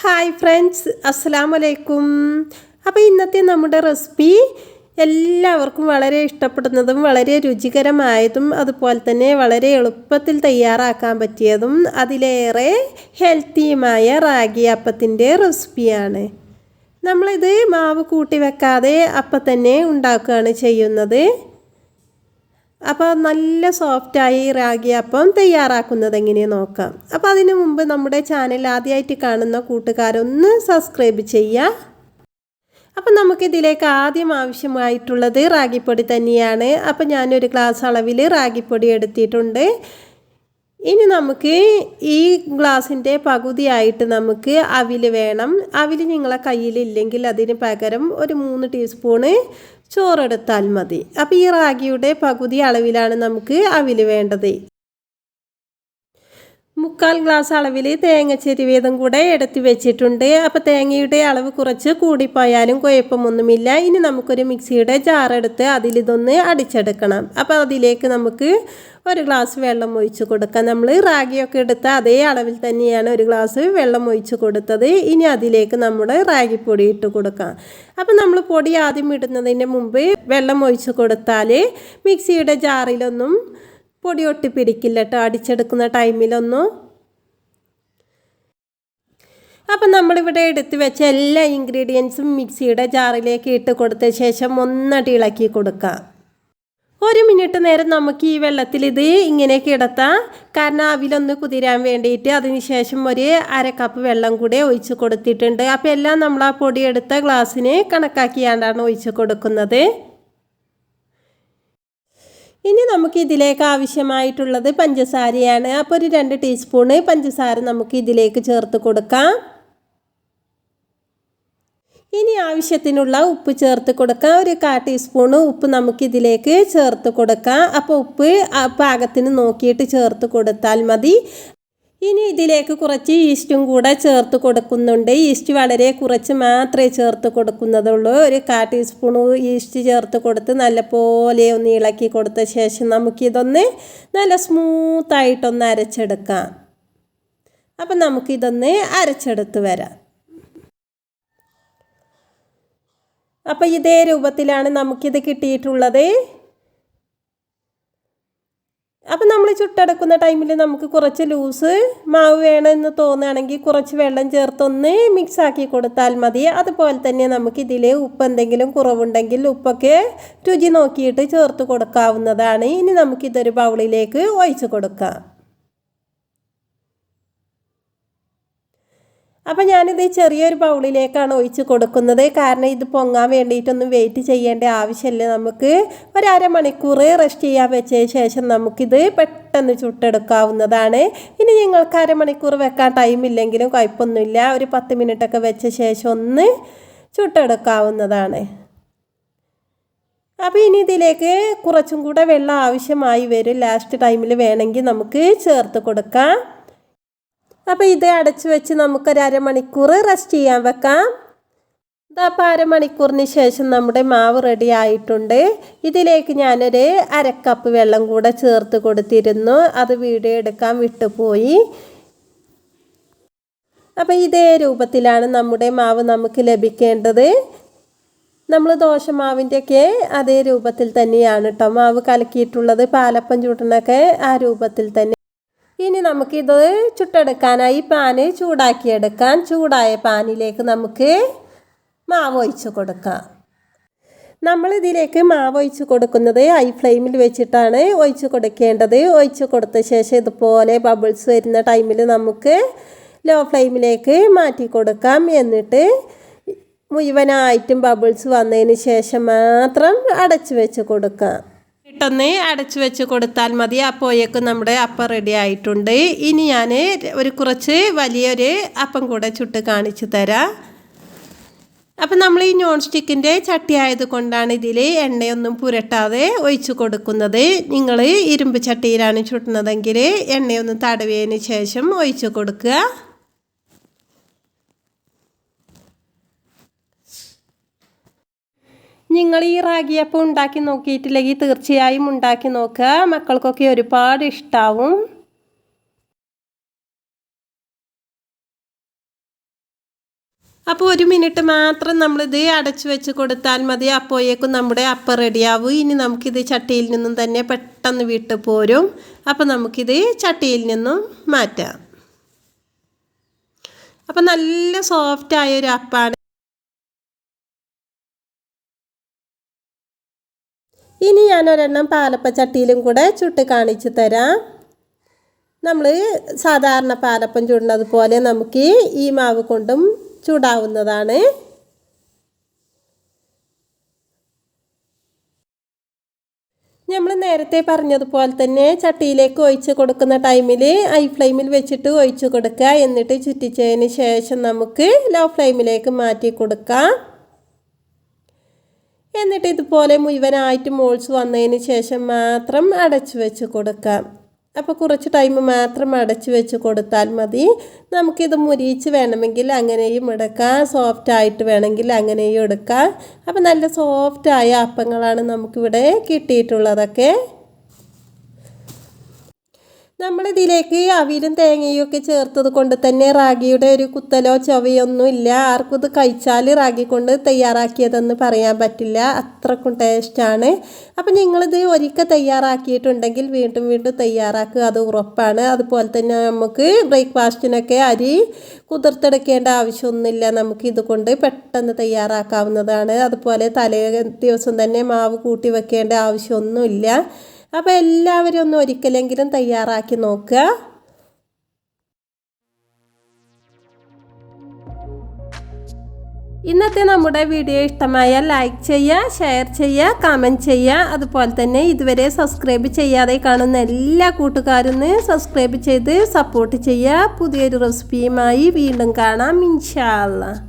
Hi friends, അസ്സലാമലൈക്കും. അപ്പോൾ ഇന്നത്തെ നമ്മുടെ റെസിപ്പി എല്ലാവർക്കും വളരെ ഇഷ്ടപ്പെടുന്നതും വളരെ രുചികരമായതും അതുപോലെ തന്നെ വളരെ എളുപ്പത്തിൽ തയ്യാറാക്കാൻ പറ്റിയതും അതിലേറെ ഹെൽത്തിയുമായ റാഗി അപ്പത്തിൻ്റെ റെസിപ്പിയാണ്. നമ്മളിത് മാവ് കൂട്ടി വെക്കാതെ അപ്പം തന്നെ ഉണ്ടാക്കുകയാണ് ചെയ്യുന്നത്. അപ്പോൾ നല്ല സോഫ്റ്റായി റാഗി അപ്പം തയ്യാറാക്കുന്നത് എങ്ങനെയാണ് നോക്കാം. അപ്പോൾ അതിനു മുമ്പ് നമ്മുടെ ചാനൽ ആദ്യമായിട്ട് കാണുന്ന കൂട്ടുകാരൊന്ന് സബ്സ്ക്രൈബ് ചെയ്യുക. അപ്പം നമുക്കിതിലേക്ക് ആദ്യം ആവശ്യമായിട്ടുള്ളത് റാഗിപ്പൊടി തന്നെയാണ്. അപ്പോൾ ഞാനൊരു ഗ്ലാസ് അളവിൽ റാഗിപ്പൊടി എടുത്തിട്ടുണ്ട്. ഇനി നമുക്ക് ഈ ഗ്ലാസിൻ്റെ പകുതിയായിട്ട് നമുക്ക് അവിൽ വേണം. അവിൽ നിങ്ങളെ കയ്യിലില്ലെങ്കിൽ അതിന് പകരം ഒരു 3 ടീസ്പൂണ് ചോറെടുത്താൽ മതി. അപ്പോൾ ഈ റാഗിയുടെ പകുതി അളവിലാണ് നമുക്ക് അവിൽ വേണ്ടത്. 3/4 ഗ്ലാസ് അളവിൽ തേങ്ങ ചെരുവിയതും കൂടെ എടുത്ത് വെച്ചിട്ടുണ്ട്. അപ്പോൾ തേങ്ങയുടെ അളവ് കുറച്ച് കൂടിപ്പോയാലും കുഴപ്പമൊന്നുമില്ല. ഇനി നമുക്കൊരു മിക്സിയുടെ ജാറെടുത്ത് അതിലിതൊന്ന് അടിച്ചെടുക്കണം. അപ്പോൾ അതിലേക്ക് നമുക്ക് 1 ഗ്ലാസ് വെള്ളം ഒഴിച്ച് കൊടുക്കാം. നമ്മൾ റാഗിയൊക്കെ എടുത്ത അതേ അളവിൽ തന്നെയാണ് 1 ഗ്ലാസ് വെള്ളം ഒഴിച്ച് കൊടുത്തത്. ഇനി അതിലേക്ക് നമ്മൾ റാഗിപ്പൊടി ഇട്ട് കൊടുക്കാം. അപ്പോൾ നമ്മൾ പൊടി ആദ്യം ഇടുന്നതിന് മുമ്പ് വെള്ളം ഒഴിച്ച് കൊടുത്താൽ മിക്സിയുടെ ജാറിലൊന്നും പൊടി ഒട്ടി പിടിക്കില്ല കേട്ടോ, അടിച്ചെടുക്കുന്ന ടൈമിലൊന്നും. അപ്പം നമ്മളിവിടെ എടുത്ത് വെച്ച എല്ലാ ഇൻഗ്രീഡിയൻസും മിക്സിയുടെ ജാറിലേക്ക് ഇട്ട് കൊടുത്ത ശേഷം ഒന്നടി ഇളക്കി കൊടുക്കാം. 1 മിനിറ്റ് നേരം നമുക്ക് ഈ വെള്ളത്തിൽ ഇത് ഇങ്ങനെ കിടത്താം. കാരണം അവിലൊന്ന് കുതിരാൻ വേണ്ടിയിട്ട്. അതിനുശേഷം ഒരു 1/2 കപ്പ് വെള്ളം കൂടെ ഒഴിച്ച് കൊടുത്തിട്ടുണ്ട്. അപ്പോൾ എല്ലാം നമ്മൾ ആ പൊടി എടുത്ത ഗ്ലാസ്സിന് കണക്കാക്കിയാണ്ടാണ് ഒഴിച്ച് കൊടുക്കുന്നത്. ഇനി നമുക്ക് ഇതിലേക്ക് ആവശ്യമായിട്ടുള്ളത് പഞ്ചസാരയാണ്. അപ്പോൾ ഒരു 2 ടീസ്പൂണ് പഞ്ചസാര നമുക്ക് ഇതിലേക്ക് ചേർത്ത് കൊടുക്കാം. ഇനി ആവശ്യത്തിനുള്ള ഉപ്പ് ചേർത്ത് കൊടുക്കാം. ഒരു 1/4 ടീസ്പൂണ് ഉപ്പ് നമുക്കിതിലേക്ക് ചേർത്ത് കൊടുക്കാം. അപ്പോൾ ഉപ്പ് പാകത്തിന് നോക്കിയിട്ട് ചേർത്ത് കൊടുത്താൽ മതി. ഇനി ഇതിലേക്ക് കുറച്ച് ഈസ്റ്റും കൂടെ ചേർത്ത് കൊടുക്കുന്നുണ്ട്. ഈസ്റ്റ് വളരെ കുറച്ച് മാത്രമേ ചേർത്ത് കൊടുക്കുന്നതുള്ളൂ. ഒരു 1/4 ടീസ്പൂൺ ഈസ്റ്റ് ചേർത്ത് കൊടുത്ത് നല്ലപോലെ ഒന്ന് ഇളക്കി കൊടുത്ത ശേഷം നമുക്കിതൊന്ന് നല്ല സ്മൂത്തായിട്ടൊന്ന് അരച്ചെടുക്കാം. അപ്പം നമുക്കിതൊന്ന് അരച്ചെടുത്ത് വരാം. അപ്പോൾ ഇതേ രൂപത്തിലാണ് നമുക്കിത് കിട്ടിയിട്ടുള്ളത്. അപ്പം നമ്മൾ ചുട്ടെടുക്കുന്ന ടൈമിൽ നമുക്ക് കുറച്ച് ലൂസ് മാവ് വേണമെന്ന് തോന്നുകയാണെങ്കിൽ കുറച്ച് വെള്ളം ചേർത്തൊന്ന് മിക്സാക്കി കൊടുത്താൽ മതി. അതുപോലെ തന്നെ നമുക്കിതിൽ ഉപ്പ് എന്തെങ്കിലും കുറവുണ്ടെങ്കിൽ ഉപ്പൊക്കെ രുചി നോക്കിയിട്ട് ചേർത്ത് കൊടുക്കാവുന്നതാണ്. ഇനി നമുക്കിതൊരു ബൗളിലേക്ക് ഒഴിച്ച് കൊടുക്കാം. അപ്പോൾ ഞാനിത് ചെറിയൊരു ബൗളിലേക്കാണ് ഒഴിച്ച് കൊടുക്കുന്നത്. കാരണം ഇത് പൊങ്ങാൻ വേണ്ടിയിട്ടൊന്നും വെയിറ്റ് ചെയ്യേണ്ട ആവശ്യമില്ല. നമുക്ക് ഒരു 1/2 മണിക്കൂർ റെസ്റ്റ് ചെയ്യാൻ വെച്ച ശേഷം നമുക്കിത് പെട്ടെന്ന് ചുട്ടെടുക്കാവുന്നതാണ്. ഇനി നിങ്ങൾക്ക് 1/2 മണിക്കൂർ വെക്കാൻ ടൈമില്ലെങ്കിലും കുഴപ്പമൊന്നുമില്ല. ഒരു 10 മിനിറ്റൊക്കെ വെച്ച ശേഷം ഒന്ന് ചുട്ടെടുക്കാവുന്നതാണ്. അപ്പോൾ ഇനി ഇതിലേക്ക് കുറച്ചും കൂടെ വെള്ളം ആവശ്യമായി വരും. ലാസ്റ്റ് ടൈമിൽ വേണമെങ്കിൽ നമുക്ക് ചേർത്ത് കൊടുക്കാം. അപ്പോൾ ഇത് അടച്ച് വെച്ച് നമുക്കൊരു 1/2 മണിക്കൂർ റെസ്റ്റ് ചെയ്യാൻ വെക്കാം. അപ്പോൾ 1/2 മണിക്കൂറിന് ശേഷം നമ്മുടെ മാവ് റെഡി ആയിട്ടുണ്ട്. ഇതിലേക്ക് ഞാനൊരു 1/2 കപ്പ് വെള്ളം കൂടെ ചേർത്ത് കൊടുത്തിരുന്നു. അത് വീഡിയോ എടുക്കാൻ വിട്ടുപോയി. അപ്പോൾ ഇതേ രൂപത്തിലാണ് നമ്മുടെ മാവ് നമുക്ക് ലഭിക്കേണ്ടത്. നമ്മൾ ദോശമാവിൻ്റെയൊക്കെ അതേ രൂപത്തിൽ തന്നെയാണ് കേട്ടോ മാവ് കലക്കിയിട്ടുള്ളത്. പാലപ്പം ചൂടണൊക്കെ ആ രൂപത്തിൽ തന്നെ. ഇനി നമുക്കിത് ചുട്ടെടുക്കാനായി പാന് ചൂടാക്കിയെടുക്കാം. ചൂടായ പാനിലേക്ക് നമുക്ക് മാവ് ഒഴിച്ച് കൊടുക്കാം. നമ്മളിതിലേക്ക് മാവ് ഒഴിച്ച് കൊടുക്കുന്നത് ഹൈ ഫ്ലെയിമിൽ വെച്ചിട്ടാണ് ഒഴിച്ച് കൊടുക്കേണ്ടത്. ഒഴിച്ച് കൊടുത്ത ശേഷം ഇതുപോലെ ബബിൾസ് വരുന്ന ടൈമിൽ നമുക്ക് ലോ ഫ്ലെയിമിലേക്ക് മാറ്റി കൊടുക്കാം. എന്നിട്ട് മുഴുവനായിട്ടും ബബിൾസ് വന്നതിന് ശേഷം മാത്രം അടച്ച് വെച്ച് കൊടുക്കാം. ഇട്ടൊന്ന് അടച്ച് വെച്ച് കൊടുത്താൽ മതി. അപ്പോഴേക്കും നമ്മുടെ അപ്പം റെഡി ആയിട്ടുണ്ട്. ഇനി ഞാൻ കുറച്ച് വലിയൊരു അപ്പം കൂടെ ചുട്ട് കാണിച്ചു തരാം. അപ്പം നമ്മൾ ഈ നോൺ സ്റ്റിക്കിൻ്റെ ചട്ടി ആയതുകൊണ്ടാണ് ഇതിൽ എണ്ണയൊന്നും പുരട്ടാതെ ഒഴിച്ച് കൊടുക്കുന്നത്. നിങ്ങൾ ഇരുമ്പ് ചട്ടിയിലാണ് ചുട്ടുന്നതെങ്കിൽ എണ്ണയൊന്ന് തടവിയതിന് ശേഷം ഒഴിച്ച് കൊടുക്കുക. നിങ്ങൾ ഈ റാഗി അപ്പം ഉണ്ടാക്കി നോക്കിയിട്ടില്ലെങ്കിൽ തീർച്ചയായും ഉണ്ടാക്കി നോക്കുക. മക്കൾക്കൊക്കെ ഒരുപാട് ഇഷ്ടമാവും. അപ്പോൾ 1 മിനിറ്റ് മാത്രം നമ്മളിത് അടച്ചു വെച്ച് കൊടുത്താൽ മതി. അപ്പോഴേക്കും നമ്മുടെ അപ്പം റെഡിയാവും. ഇനി നമുക്കിത് ചട്ടിയിൽ നിന്നും തന്നെ പെട്ടെന്ന് വിട്ട് പോരും. അപ്പോൾ നമുക്കിത് ചട്ടിയിൽ നിന്നും മാറ്റാം. അപ്പോൾ നല്ല സോഫ്റ്റായ ഒരു അപ്പമാണ്. ഇനി ഞാനൊരെണ്ണം പാലപ്പ ചട്ടിയിലും കൂടെ ചുട്ട് കാണിച്ചു തരാം. നമ്മൾ സാധാരണ പാലപ്പം ചുടുന്നത് പോലെ നമുക്ക് ഈ മാവ് കൊണ്ടും ചൂടാവുന്നതാണ്. നമ്മൾ നേരത്തെ പറഞ്ഞതുപോലെ തന്നെ ചട്ടിയിലേക്ക് ഒഴിച്ച് കൊടുക്കുന്ന ടൈമിൽ ഹൈ ഫ്ലെയിമിൽ വെച്ചിട്ട് ഒഴിച്ച് കൊടുക്കുക. എന്നിട്ട് ചുറ്റിച്ചതിന് ശേഷം നമുക്ക് ലോ ഫ്ലെയിമിലേക്ക് മാറ്റി കൊടുക്കാം. എന്നിട്ട് ഇതുപോലെ മുഴുവനായിട്ട് മോൾസ് വന്നതിന് ശേഷം മാത്രം അടച്ചു വെച്ച് കൊടുക്കാം. അപ്പോൾ കുറച്ച് ടൈം മാത്രം അടച്ചു വെച്ച് കൊടുത്താൽ മതി. നമുക്കിത് മുരിയിച്ച് വേണമെങ്കിൽ അങ്ങനെയും എടുക്കാം, സോഫ്റ്റായിട്ട് വേണമെങ്കിൽ അങ്ങനെയും എടുക്കാം. അപ്പോൾ നല്ല സോഫ്റ്റായ അപ്പങ്ങളാണ് നമുക്കിവിടെ കിട്ടിയിട്ടുള്ളതൊക്കെ. നമ്മളിതിലേക്ക് അവിലും തേങ്ങയും ഒക്കെ ചേർത്തത് കൊണ്ട് തന്നെ റാഗിയുടെ ഒരു കുത്തലോ ചൊവയൊന്നും ഇല്ല. ആർക്കും ഇത് കഴിച്ചാൽ റാഗി കൊണ്ട് തയ്യാറാക്കിയതെന്ന് പറയാൻ പറ്റില്ല, അത്രക്കും ടേസ്റ്റാണ്. അപ്പം നിങ്ങളിത് ഒരിക്കൽ തയ്യാറാക്കിയിട്ടുണ്ടെങ്കിൽ വീണ്ടും വീണ്ടും തയ്യാറാക്കുക, അത് ഉറപ്പാണ്. അതുപോലെ തന്നെ നമുക്ക് ബ്രേക്ക്ഫാസ്റ്റിനൊക്കെ അരി കുതിർത്തെടുക്കേണ്ട ആവശ്യമൊന്നുമില്ല, നമുക്ക് ഇതുകൊണ്ട് പെട്ടെന്ന് തയ്യാറാക്കാവുന്നതാണ്. അതുപോലെ തലേ ദിവസം തന്നെ മാവ് കൂട്ടി വെക്കേണ്ട ആവശ്യമൊന്നുമില്ല. അപ്പോൾ എല്ലാവരും ഒന്ന് ഒരിക്കലെങ്കിലും തയ്യാറാക്കി നോക്കുക. ഇന്നത്തെ നമ്മുടെ വീഡിയോ ഇഷ്ടമായാൽ ലൈക്ക് ചെയ്യുക, ഷെയർ ചെയ്യുക, കമൻറ്റ് ചെയ്യുക. അതുപോലെ തന്നെ ഇതുവരെ സബ്സ്ക്രൈബ് ചെയ്യാതെ കാണുന്ന എല്ലാ കൂട്ടുകാരും സബ്സ്ക്രൈബ് ചെയ്ത് സപ്പോർട്ട് ചെയ്യുക. പുതിയൊരു റെസിപ്പിയുമായി വീണ്ടും കാണാം ഇൻഷാ അല്ലാഹ്.